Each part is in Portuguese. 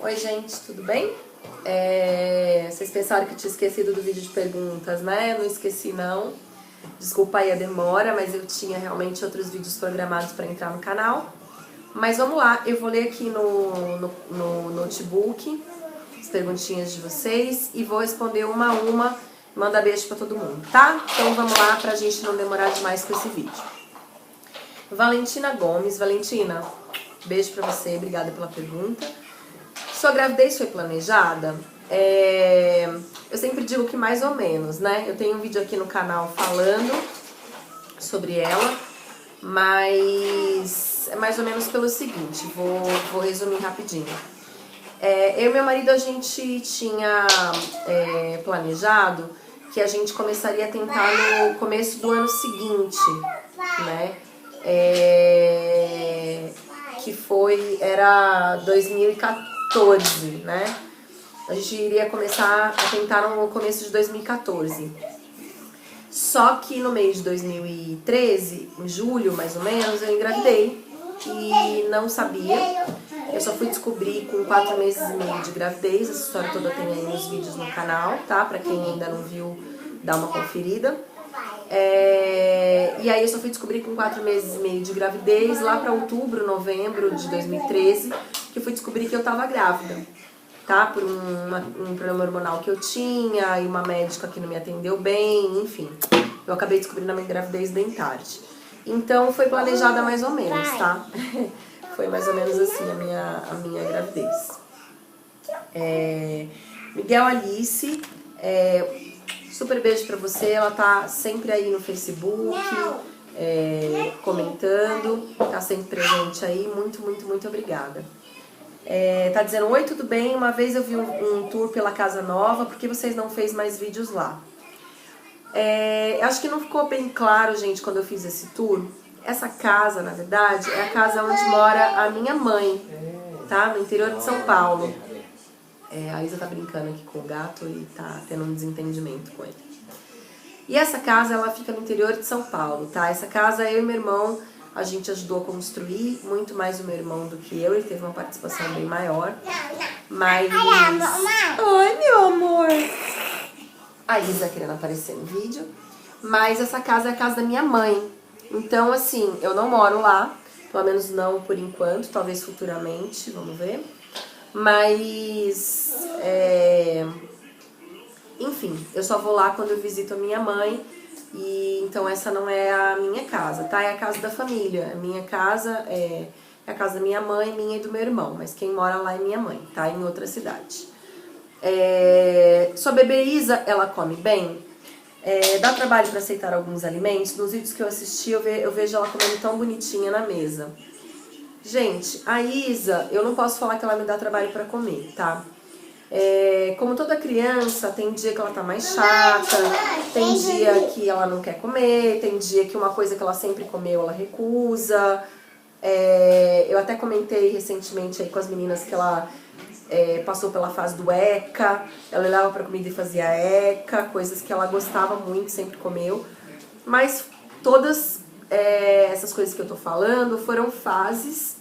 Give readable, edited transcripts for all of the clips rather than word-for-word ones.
Oi, gente, tudo bem? Vocês pensaram que eu tinha esquecido do vídeo de perguntas, né? Eu não esqueci, não. Desculpa aí a demora, mas eu tinha realmente outros vídeos programados para entrar no canal. Mas vamos lá, eu vou ler aqui no notebook as perguntinhas de vocês e vou responder uma a uma, mandar beijo para todo mundo, tá? Então vamos lá pra gente não demorar demais com esse vídeo. Valentina Gomes. Valentina, beijo pra você, obrigada pela pergunta. Sua gravidez foi planejada? Eu sempre digo que mais ou menos, né? Eu tenho um vídeo aqui no canal falando sobre ela, mas é mais ou menos pelo seguinte, vou resumir rapidinho. Eu e meu marido, a gente tinha planejado que a gente começaria a tentar no começo do ano seguinte, né? Era 2014, né? A gente iria começar a tentar no começo de 2014. Só que no mês de 2013, em julho mais ou menos, eu engravidei e não sabia. Eu só fui descobrir com 4 meses e meio de gravidez. Essa história toda tem aí nos vídeos no canal, tá? Pra quem ainda não viu, dá uma conferida. E aí eu só fui descobrir com 4 meses e meio de gravidez, lá pra outubro, novembro de 2013, que eu fui descobrir que eu tava grávida, tá? Por um problema hormonal que eu tinha, e uma médica que não me atendeu bem, enfim. Eu acabei descobrindo a minha gravidez bem tarde. Então foi planejada mais ou menos, tá? Foi mais ou menos assim a minha gravidez. Miguel Alice, super beijo pra você, ela tá sempre aí no Facebook, comentando, tá sempre presente aí, muito, muito, muito obrigada. Tá dizendo, oi, tudo bem? Uma vez eu vi um tour pela Casa Nova, por que vocês não fez mais vídeos lá? Acho que não ficou bem claro, gente, quando eu fiz esse tour. Essa casa, na verdade, é a casa onde mora a minha mãe, tá? No interior de São Paulo. A Isa tá brincando aqui com o gato e tá tendo um desentendimento com ele. E essa casa, ela fica no interior de São Paulo, tá? Essa casa, eu e meu irmão, a gente ajudou a construir, muito mais o meu irmão do que eu, ele teve uma participação bem maior. Mas... Oi, meu amor! A Isa querendo aparecer no vídeo. Mas essa casa é a casa da minha mãe. Então, assim, eu não moro lá, pelo menos não por enquanto, talvez futuramente, vamos ver. Mas, enfim, eu só vou lá quando eu visito a minha mãe. E então essa não é a minha casa, tá? É a casa da família. A minha casa é a casa da minha mãe, minha e do meu irmão. Mas quem mora lá é minha mãe, tá? Em outra cidade. Sua bebê Isa, ela come bem? Dá trabalho para aceitar alguns alimentos? Nos vídeos que eu assisti, eu vejo ela comendo tão bonitinha na mesa. Gente, a Isa, eu não posso falar que ela me dá trabalho para comer, tá? Como toda criança, tem dia que ela tá mais chata, tem dia que ela não quer comer, tem dia que uma coisa que ela sempre comeu, ela recusa. Eu até comentei recentemente aí com as meninas que ela passou pela fase do ECA, ela olhava pra comida e fazia ECA, coisas que ela gostava muito, sempre comeu. Mas todas essas coisas que eu tô falando foram fases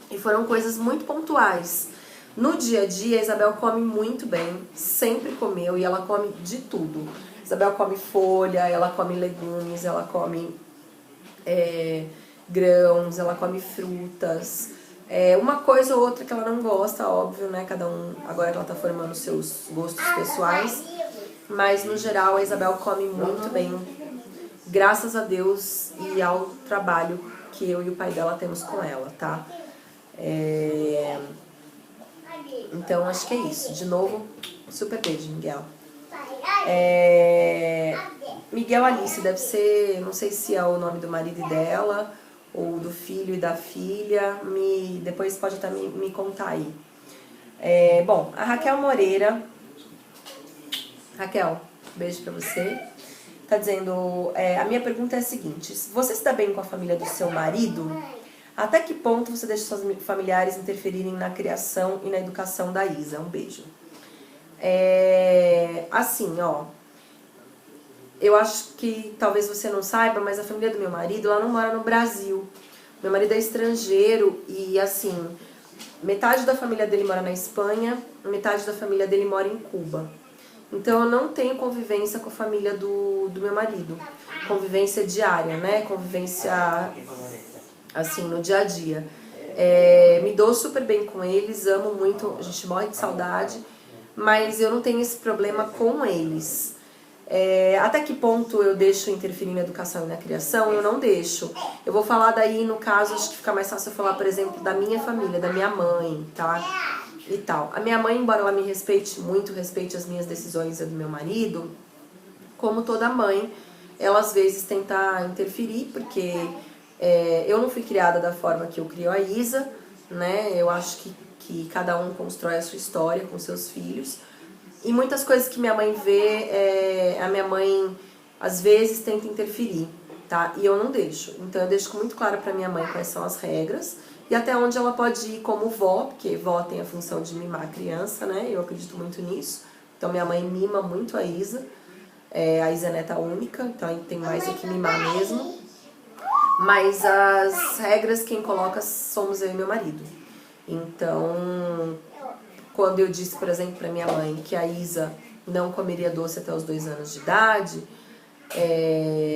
e foram coisas muito pontuais. No dia a dia, a Isabel come muito bem, sempre comeu e ela come de tudo. Isabel come folha, ela come legumes, ela come grãos, ela come frutas. Uma coisa ou outra que ela não gosta, óbvio, né? Cada um, agora que ela tá formando seus gostos pessoais. Mas, no geral, a Isabel come muito bem, graças a Deus e ao trabalho que eu e o pai dela temos com ela, tá? Então, acho que é isso. De novo, super beijo, Miguel. Miguel Alice, deve ser, não sei se é o nome do marido dela ou do filho e da filha, depois pode até me contar aí. Bom, a Raquel Moreira, Raquel, beijo pra você, tá dizendo, a minha pergunta é a seguinte, você se dá bem com a família do seu marido? Até que ponto você deixa seus familiares interferirem na criação e na educação da Isa? Um beijo. Assim, ó, eu acho que talvez você não saiba, mas a família do meu marido, ela não mora no Brasil. Meu marido é estrangeiro e, assim, Metade da família dele mora na Espanha, metade da família dele mora em Cuba. Então eu não tenho convivência com a família do meu marido. Convivência diária, né? Convivência assim, no dia a dia. Me dou super bem com eles, amo muito, a gente morre de saudade, mas eu não tenho esse problema com eles. Até que ponto eu deixo interferir na educação e na criação? Eu não deixo. Eu vou falar daí, no caso, acho que fica mais fácil eu falar, por exemplo, da minha família, da minha mãe, tá? E tal. A minha mãe, embora ela me respeite muito, respeite as minhas decisões e a do meu marido, como toda mãe, ela às vezes tenta interferir, porque eu não fui criada da forma que eu crio a Isa, né? Eu acho que cada um constrói a sua história com seus filhos. E muitas coisas que minha mãe vê, a minha mãe às vezes tenta interferir, tá? E eu não deixo. Então eu deixo muito claro pra minha mãe quais são as regras e até onde ela pode ir como vó, porque vó tem a função de mimar a criança, né? Eu acredito muito nisso. Então minha mãe mima muito a Isa. A Isa é neta única, então tem mais é que mimar mesmo. Mas as regras quem coloca somos eu e meu marido. Então, quando eu disse, por exemplo, para minha mãe que a Isa não comeria doce até os 2 anos de idade,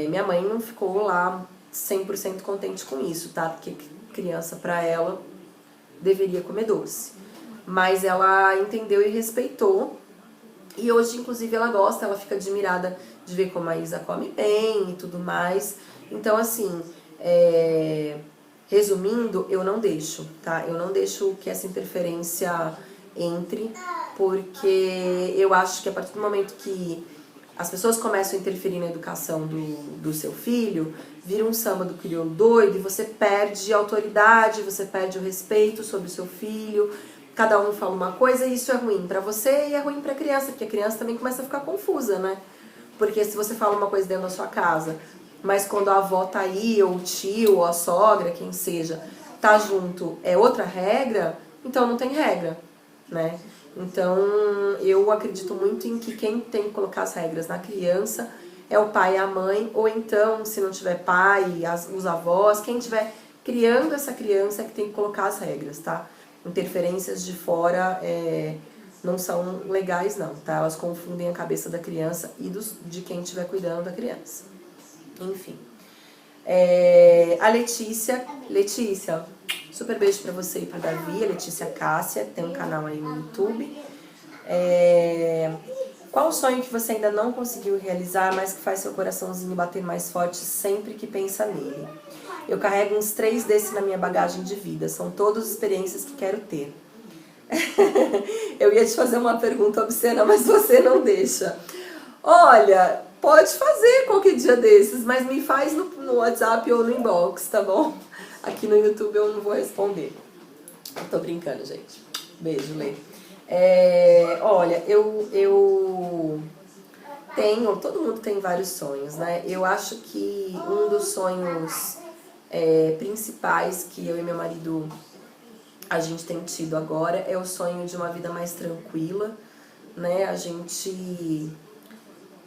minha mãe não ficou lá 100% contente com isso, tá? Porque criança, para ela, deveria comer doce. Mas ela entendeu e respeitou. E hoje, inclusive, ela gosta, ela fica admirada de ver como a Isa come bem e tudo mais. Então, assim, resumindo, eu não deixo, tá? Eu não deixo que essa interferência entre, porque eu acho que a partir do momento que as pessoas começam a interferir na educação do seu filho, vira um samba do crioulo doido e você perde a autoridade, você perde o respeito sobre o seu filho. Cada um fala uma coisa e isso é ruim pra você e é ruim pra criança, porque a criança também começa a ficar confusa, né? Porque se você fala uma coisa dentro da sua casa, mas quando a avó tá aí, ou o tio, ou a sogra, quem seja, tá junto, é outra regra, então não tem regra, né? Então eu acredito muito em que quem tem que colocar as regras na criança é o pai e a mãe, ou então, se não tiver pai, os avós, quem estiver criando essa criança é que tem que colocar as regras, tá? Interferências de fora não são legais não, tá? Elas confundem a cabeça da criança e de quem estiver cuidando da criança. Enfim. A Letícia, super beijo pra você e pro Davi, a Letícia Cássia, tem um canal aí no YouTube. Qual o sonho que você ainda não conseguiu realizar, mas que faz seu coraçãozinho bater mais forte sempre que pensa nele? Eu carrego uns 3 desses na minha bagagem de vida. São todas experiências que quero ter. Eu ia te fazer uma pergunta obscena, mas você não deixa. Olha, pode fazer qualquer dia desses, mas me faz no WhatsApp ou no inbox, tá bom? Aqui no YouTube eu não vou responder. Eu tô brincando, gente. Beijo, Lê. Olha, eu tenho... Todo mundo tem vários sonhos, né? Eu acho que um dos sonhos principais que eu e meu marido a gente tem tido agora é o sonho de uma vida mais tranquila, né? A gente...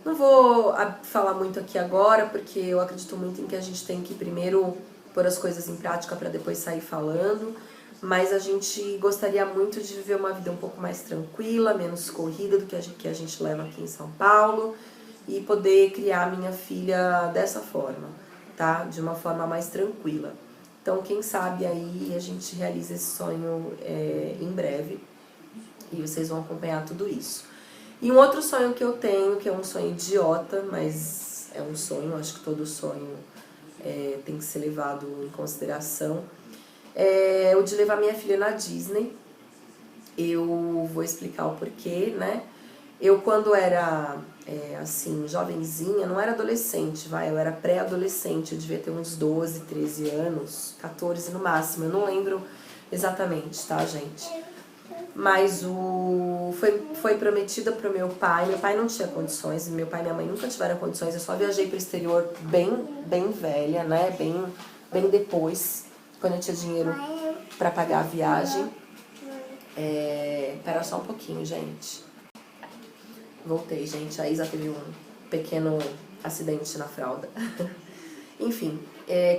Não vou falar muito aqui agora, porque eu acredito muito em que a gente tem que primeiro pôr as coisas em prática para depois sair falando, mas a gente gostaria muito de viver uma vida um pouco mais tranquila, menos corrida do que a gente leva aqui em São Paulo, e poder criar minha filha dessa forma, tá? De uma forma mais tranquila. Então, quem sabe aí a gente realiza esse sonho em breve, e vocês vão acompanhar tudo isso. E um outro sonho que eu tenho, que é um sonho idiota, mas é um sonho, acho que todo sonho tem que ser levado em consideração, é o de levar minha filha na Disney. Eu vou explicar o porquê, né? Eu, quando era, assim, jovenzinha, não era adolescente, eu era pré-adolescente, eu devia ter uns 12, 13 anos, 14 no máximo, eu não lembro exatamente, tá, gente? Mas foi prometida pro meu pai não tinha condições, meu pai e minha mãe nunca tiveram condições, eu só viajei pro exterior bem velha, né, bem depois, quando eu tinha dinheiro pra pagar a viagem. Pera só um pouquinho, gente. Voltei, gente, a Isa teve um pequeno acidente na fralda. Enfim,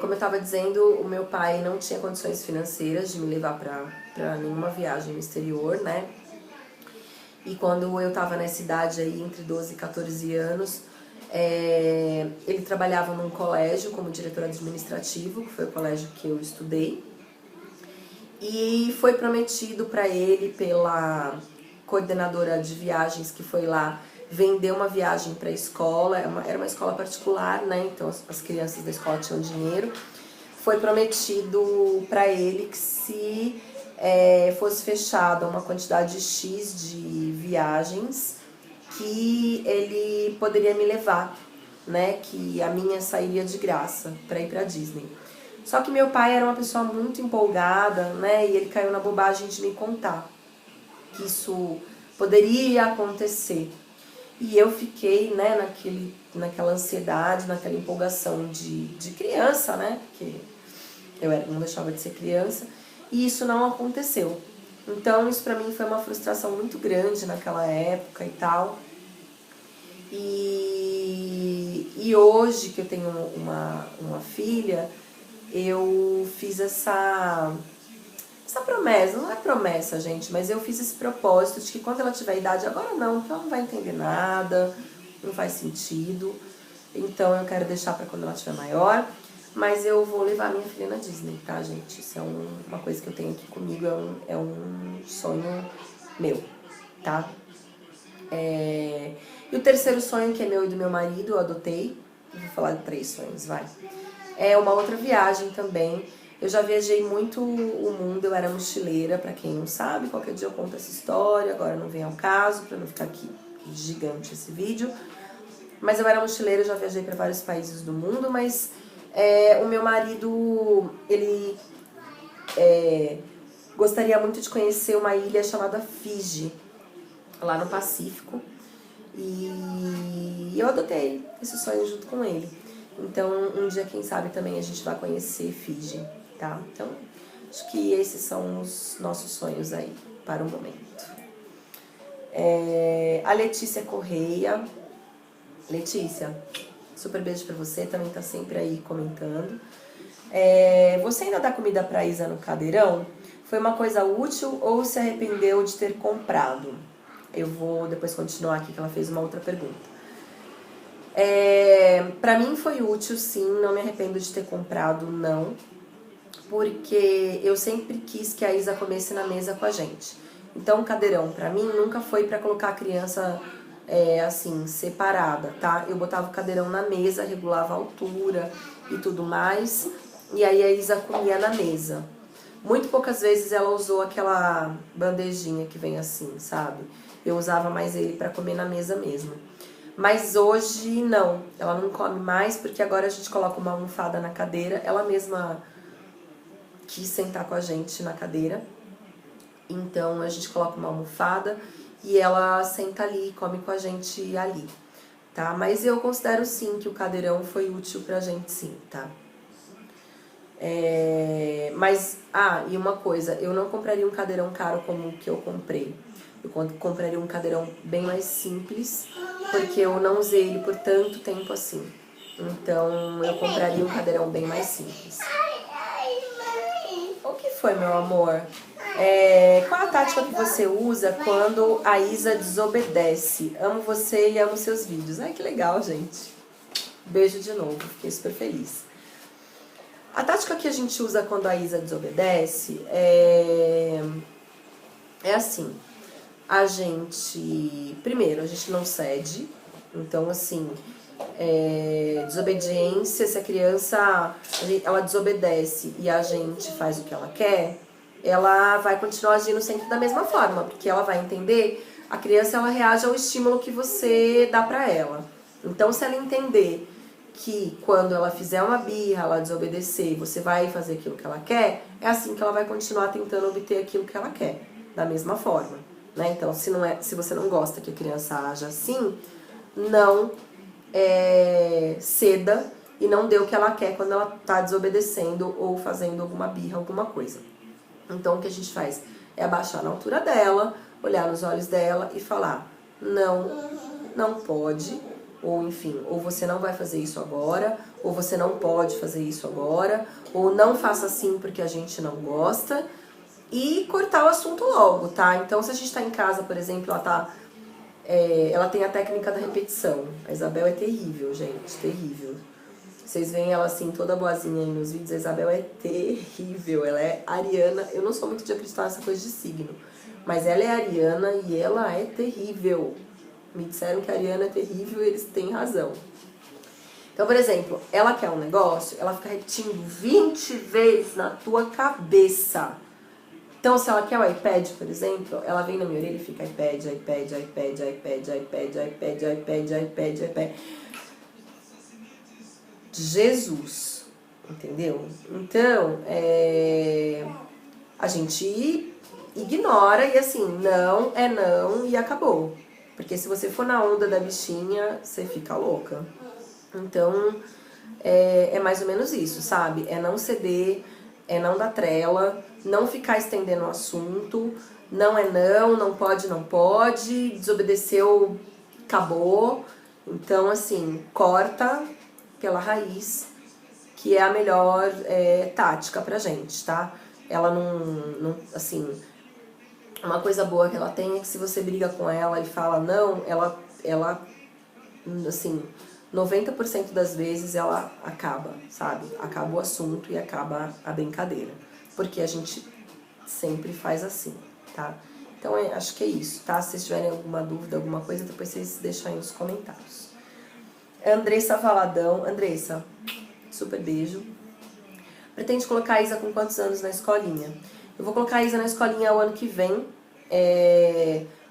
Como eu estava dizendo, o meu pai não tinha condições financeiras de me levar para nenhuma viagem no exterior, né? E quando eu estava nessa idade aí, entre 12 e 14 anos, ele trabalhava num colégio como diretor administrativo, que foi o colégio que eu estudei. E foi prometido para ele pela coordenadora de viagens que foi lá vender uma viagem para a escola, era uma escola particular, né? Então as crianças da escola tinham dinheiro. Foi prometido para ele que se fosse fechada uma quantidade X de viagens, que ele poderia me levar, né? Que a minha sairia de graça para ir para Disney. Só que meu pai era uma pessoa muito empolgada, né? E ele caiu na bobagem de me contar que isso poderia acontecer. E eu fiquei, né, naquela ansiedade, naquela empolgação de criança, né? Porque não deixava de ser criança. E isso não aconteceu. Então isso pra mim foi uma frustração muito grande naquela época e tal. E hoje que eu tenho uma filha, eu fiz essa promessa, não é promessa, gente, mas eu fiz esse propósito de que quando ela tiver idade, agora não, porque ela não vai entender nada, não faz sentido. Então eu quero deixar pra quando ela estiver maior, mas eu vou levar minha filha na Disney, tá, gente? Isso é uma coisa que eu tenho aqui comigo, é um sonho meu, tá? E o terceiro sonho, que é meu e do meu marido, eu adotei. Eu vou falar de 3 sonhos, vai. É uma outra viagem também. Eu já viajei muito o mundo, eu era mochileira, pra quem não sabe, qualquer dia eu conto essa história, agora não vem ao caso, pra não ficar aqui gigante esse vídeo. Mas eu era mochileira, eu já viajei pra vários países do mundo, mas o meu marido, ele gostaria muito de conhecer uma ilha chamada Fiji, lá no Pacífico. E eu adotei esse sonho junto com ele. Então, um dia, quem sabe, também a gente vai conhecer Fiji, tá? Então, acho que esses são os nossos sonhos aí, para o momento. A Letícia Correia. Letícia, super beijo pra você, também tá sempre aí comentando. Você ainda dá comida pra Isa no cadeirão? Foi uma coisa útil ou se arrependeu de ter comprado? Eu vou depois continuar aqui, que ela fez uma outra pergunta. Pra mim foi útil, sim, não me arrependo de ter comprado, não. Porque eu sempre quis que a Isa comesse na mesa com a gente. Então o cadeirão pra mim nunca foi pra colocar a criança assim, separada, tá? Eu botava o cadeirão na mesa, regulava a altura e tudo mais. E aí a Isa comia na mesa. Muito poucas vezes ela usou aquela bandejinha que vem assim, sabe? Eu usava mais ele pra comer na mesa mesmo. Mas hoje não, ela não come mais porque agora a gente coloca uma almofada na cadeira. Ela mesma quis sentar com a gente na cadeira. Então a gente coloca uma almofada e ela senta ali, come com a gente ali, tá? Mas eu considero sim que o cadeirão foi útil pra gente sim, tá? E uma coisa, eu não compraria um cadeirão caro como o que eu comprei. Eu compraria um cadeirão bem mais simples, porque eu não usei ele por tanto tempo assim. Então eu compraria um cadeirão bem mais simples. O que foi, meu amor? Qual a tática que você usa quando a Isa desobedece? Amo você e amo seus vídeos. Ai, que legal, gente. Beijo de novo, fiquei super feliz. A tática que a gente usa quando a Isa desobedece é assim. Primeiro, a gente não cede. Então, assim, desobediência, se a criança ela desobedece e a gente faz o que ela quer, ela vai continuar agindo sempre da mesma forma, porque ela vai entender, a criança ela reage ao estímulo que você dá pra ela. Então, se ela entender que quando ela fizer uma birra, ela desobedecer, você vai fazer aquilo que ela quer, é assim que ela vai continuar tentando obter aquilo que ela quer, da mesma forma, né? Então, se você não gosta que a criança haja assim, não ceda e não dê o que ela quer quando ela tá desobedecendo ou fazendo alguma birra, alguma coisa. Então, o que a gente faz é abaixar na altura dela, olhar nos olhos dela e falar: não, não pode, ou enfim, ou você não vai fazer isso agora, ou você não pode fazer isso agora, ou não faça assim porque a gente não gosta, e cortar o assunto logo, tá? Então, se a gente tá em casa, por exemplo, ela tem a técnica da repetição. A Isabel é terrível, gente, terrível. Vocês veem ela assim, toda boazinha aí nos vídeos, a Isabel é terrível, ela é ariana. Eu não sou muito de acreditar nessa coisa de signo, mas ela é ariana e ela é terrível. Me disseram que a ariana é terrível e eles têm razão. Então, por exemplo, ela quer um negócio, ela fica repetindo 20 vezes na tua cabeça. Então, se ela quer o iPad, por exemplo, ela vem na minha orelha e fica iPad, iPad, iPad, iPad, iPad, iPad, iPad, iPad, iPad. Jesus, entendeu? Então, a gente ignora e assim, não é não e acabou. Porque se você for na onda da bichinha, você fica louca. Então, é mais ou menos isso, sabe? É não ceder, é não dar trela, não ficar estendendo o assunto, não é não, não pode, desobedeceu, acabou. Então, assim, corta pela raiz, que é a melhor tática pra gente, tá? Ela não, assim, uma coisa boa que ela tem é que se você briga com ela e fala não, ela assim, 90% das vezes ela acaba, sabe? Acaba o assunto e acaba a brincadeira. Porque a gente sempre faz assim, tá? Então, acho que é isso, tá? Se vocês tiverem alguma dúvida, alguma coisa, depois vocês deixam aí nos comentários. Andressa Valadão. Andressa, super beijo. Pretende colocar a Isa com quantos anos na escolinha? Eu vou colocar a Isa na escolinha o ano que vem,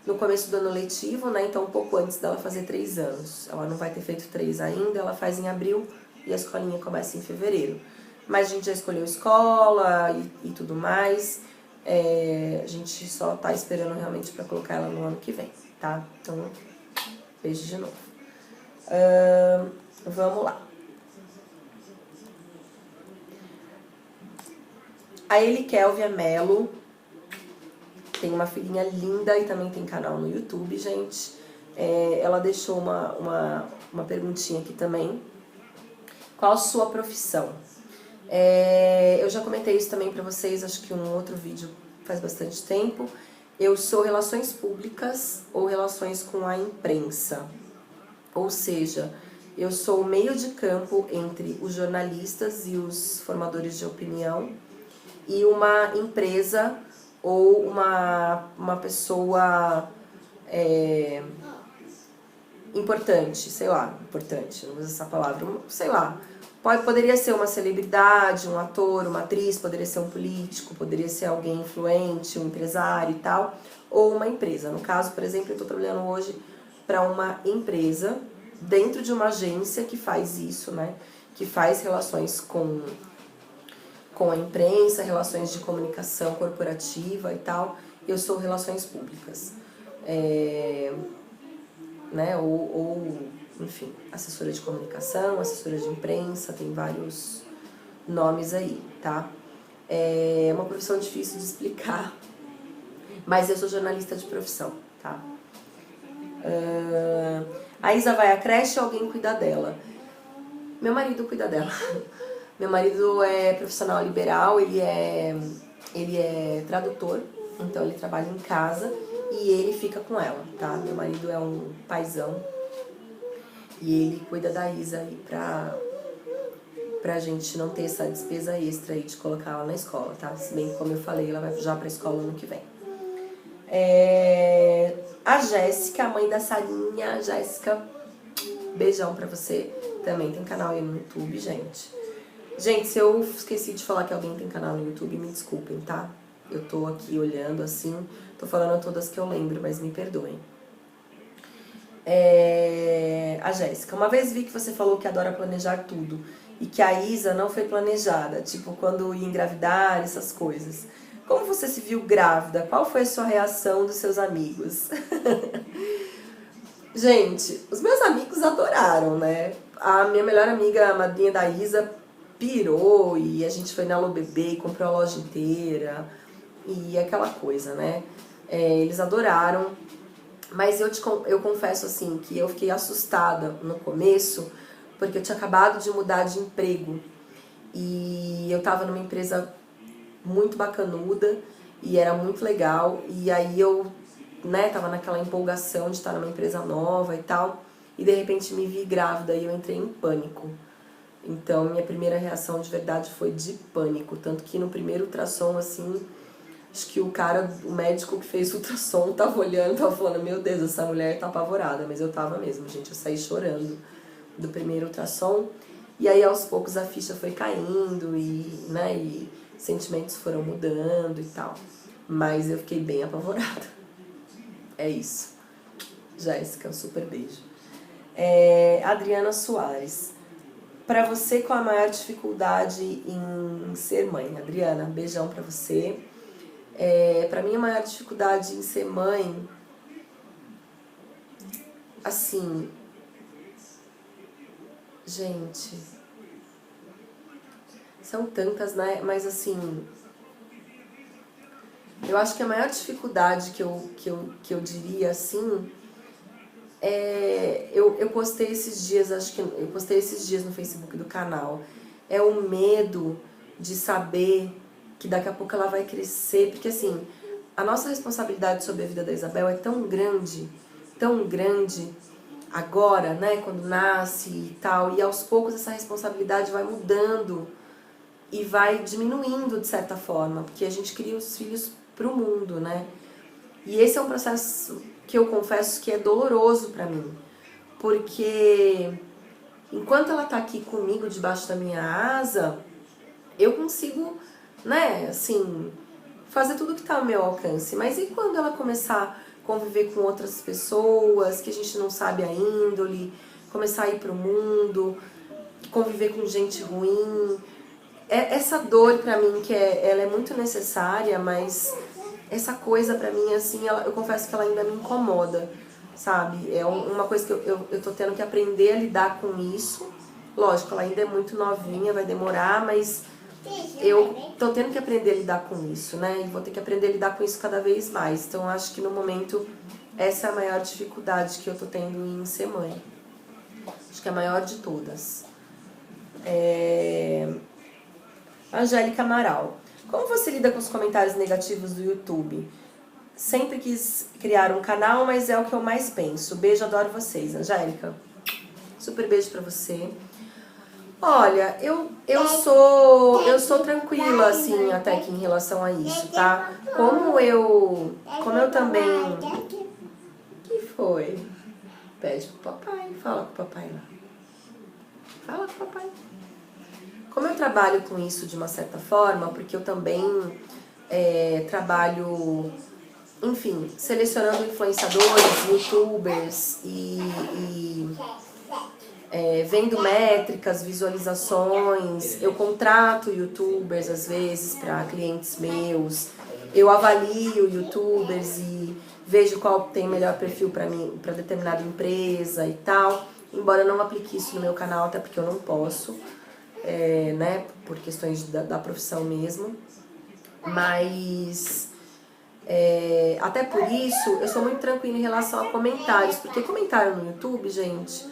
no começo do ano letivo, né? Então, um pouco antes dela fazer 3 anos. Ela não vai ter feito 3 ainda, ela faz em abril e a escolinha começa em fevereiro. Mas a gente já escolheu escola e tudo mais. A gente só tá esperando realmente pra colocar ela no ano que vem, tá? Então, beijo de novo. Vamos lá. A Eli Kelvia Mello tem uma filhinha linda e também tem canal no YouTube, gente. Ela deixou uma perguntinha aqui também. Qual a sua profissão? Eu já comentei isso também pra vocês, acho que um outro vídeo faz bastante tempo. Eu sou relações públicas ou relações com a imprensa. Ou seja, eu sou o meio de campo entre os jornalistas e os formadores de opinião e uma empresa ou uma pessoa importante, sei lá, importante, não uso essa palavra, sei lá. Poderia ser uma celebridade, um ator, uma atriz, poderia ser um político, poderia ser alguém influente, um empresário e tal, ou uma empresa. No caso, por exemplo, eu estou trabalhando hoje para uma empresa dentro de uma agência que faz isso, né? Que faz relações com a imprensa, relações de comunicação corporativa e tal. Eu sou relações públicas. Né? Enfim, assessora de comunicação, assessora de imprensa, tem vários nomes aí, tá? É uma profissão difícil de explicar, mas eu sou jornalista de profissão, tá? A Isa vai à creche ou alguém cuida dela? Meu marido cuida dela. Meu marido é profissional liberal, ele é tradutor, então ele trabalha em casa e ele fica com ela, tá? Meu marido é um paizão e ele cuida da Isa aí pra gente não ter essa despesa extra aí de colocar ela na escola, tá? Se bem que, como eu falei, ela vai já pra escola ano que vem. A Jéssica, a mãe da Sarinha. Jéssica, beijão pra você. Também tem canal aí no YouTube, gente. Gente, se eu esqueci de falar que alguém tem canal no YouTube, me desculpem, tá? Eu tô aqui olhando assim, tô falando todas que eu lembro, mas me perdoem. A Jéssica, uma vez vi que você falou que adora planejar tudo e que a Isa não foi planejada, tipo quando ia engravidar, essas coisas. Como você se viu grávida? Qual foi a sua reação dos seus amigos? Gente, os meus amigos adoraram, né? A minha melhor amiga, a madrinha da Isa, pirou e a gente foi na Alô Bebê e comprou a loja inteira e aquela coisa, né? Eles adoraram, Mas eu confesso assim que eu fiquei assustada no começo, porque eu tinha acabado de mudar de emprego. E eu tava numa empresa muito bacanuda e era muito legal. E aí eu, né, tava naquela empolgação de estar numa empresa nova e tal. E de repente me vi grávida e eu entrei em pânico. Então minha primeira reação de verdade foi de pânico. Tanto que no primeiro ultrassom, assim, acho que o médico que fez o ultrassom tava olhando, tava falando, meu Deus, essa mulher tá apavorada. Mas eu tava mesmo, gente, eu saí chorando do primeiro ultrassom. E aí aos poucos a ficha foi caindo e, né, e sentimentos foram mudando e tal. Mas eu fiquei bem apavorada. É isso. Jéssica, um super beijo. Adriana Soares. Pra você, qual a maior dificuldade em ser mãe? Adriana, beijão pra você. Pra mim, a maior dificuldade em ser mãe, assim, gente, são tantas, né? Mas assim, eu acho que a maior dificuldade que eu diria assim eu postei esses dias, acho que eu postei esses dias no Facebook do canal. É o medo de saber que daqui a pouco ela vai crescer, porque assim, a nossa responsabilidade sobre a vida da Isabel é tão grande agora, né, quando nasce e tal, e aos poucos essa responsabilidade vai mudando e vai diminuindo de certa forma, porque a gente cria os filhos pro mundo, né? E esse é um processo que eu confesso que é doloroso pra mim, porque enquanto ela tá aqui comigo debaixo da minha asa, eu consigo, né, assim, fazer tudo que tá ao meu alcance. Mas e quando ela começar a conviver com outras pessoas que a gente não sabe a índole, começar a ir pro mundo, conviver com gente ruim? Essa dor pra mim, ela é muito necessária, mas essa coisa pra mim, assim, eu confesso que ela ainda me incomoda, sabe? É uma coisa que eu tô tendo que aprender a lidar com isso. Lógico, ela ainda é muito novinha, vai demorar, mas eu tô tendo que aprender a lidar com isso, né? E vou ter que aprender a lidar com isso cada vez mais. Então, acho que no momento, essa é a maior dificuldade que eu tô tendo em ser mãe. Acho que é a maior de todas. Angélica Amaral. Como você lida com os comentários negativos do YouTube? Sempre quis criar um canal, mas é o que eu mais penso. Beijo, adoro vocês. Angélica, super beijo pra você. Olha, eu sou tranquila, assim, até que em relação a isso, tá? Como eu também... Que foi? Pede pro papai, fala com o papai lá. Fala com o papai. Como eu trabalho com isso de uma certa forma, porque eu também trabalho, enfim, selecionando influenciadores, youtubers e vendo métricas, visualizações, eu contrato youtubers às vezes para clientes meus, eu avalio youtubers e vejo qual tem melhor perfil para mim, para determinada empresa e tal, embora eu não aplique isso no meu canal, até porque eu não posso. Né, por questões da profissão mesmo, mas até por isso eu sou muito tranquila em relação a comentários, porque comentário no YouTube, gente,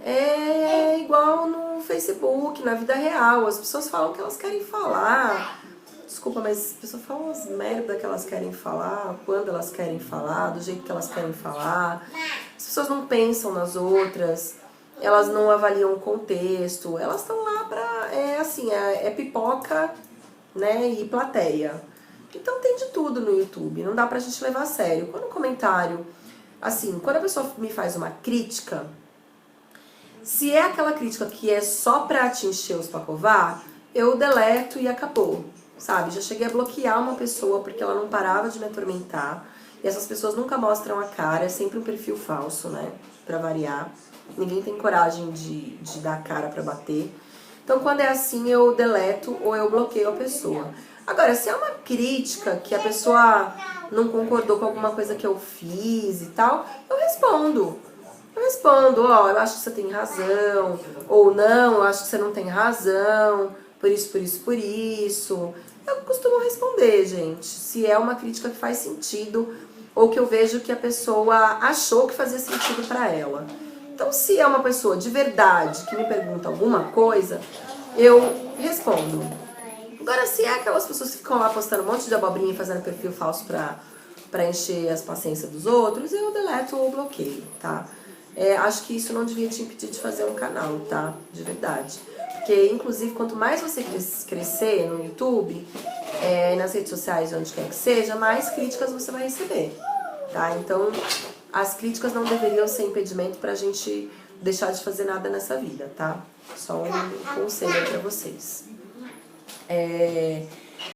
é igual no Facebook, na vida real, as pessoas falam o que elas querem falar, desculpa, mas as pessoas falam as merda que elas querem falar, quando elas querem falar, do jeito que elas querem falar, as pessoas não pensam nas outras, elas não avaliam o contexto, elas estão lá pra, pipoca, né, e plateia. Então tem de tudo no YouTube, não dá pra gente levar a sério. Quando o comentário, assim, quando a pessoa me faz uma crítica, se é aquela crítica que é só pra te encher os pacovar, eu deleto e acabou, sabe? Já cheguei a bloquear uma pessoa porque ela não parava de me atormentar, e essas pessoas nunca mostram a cara, é sempre um perfil falso, né, pra variar. Ninguém tem coragem de dar a cara pra bater. Então, quando é assim, eu deleto ou eu bloqueio a pessoa. Agora, se é uma crítica que a pessoa não concordou com alguma coisa que eu fiz e tal, eu respondo. Ó, eu acho que você tem razão. Ou não, eu acho que você não tem razão. Por isso, por isso, por isso. Eu costumo responder, gente. Se é uma crítica que faz sentido ou que eu vejo que a pessoa achou que fazia sentido pra ela. Então, se é uma pessoa de verdade que me pergunta alguma coisa, eu respondo. Agora, se é aquelas pessoas que ficam lá postando um monte de abobrinha e fazendo perfil falso pra encher as paciências dos outros, eu deleto ou bloqueio, tá? Acho que isso não devia te impedir de fazer um canal, tá? De verdade. Porque, inclusive, quanto mais você crescer no YouTube, nas redes sociais, onde quer que seja, mais críticas você vai receber, tá? Então, as críticas não deveriam ser impedimento pra gente deixar de fazer nada nessa vida, tá? Só um conselho pra vocês.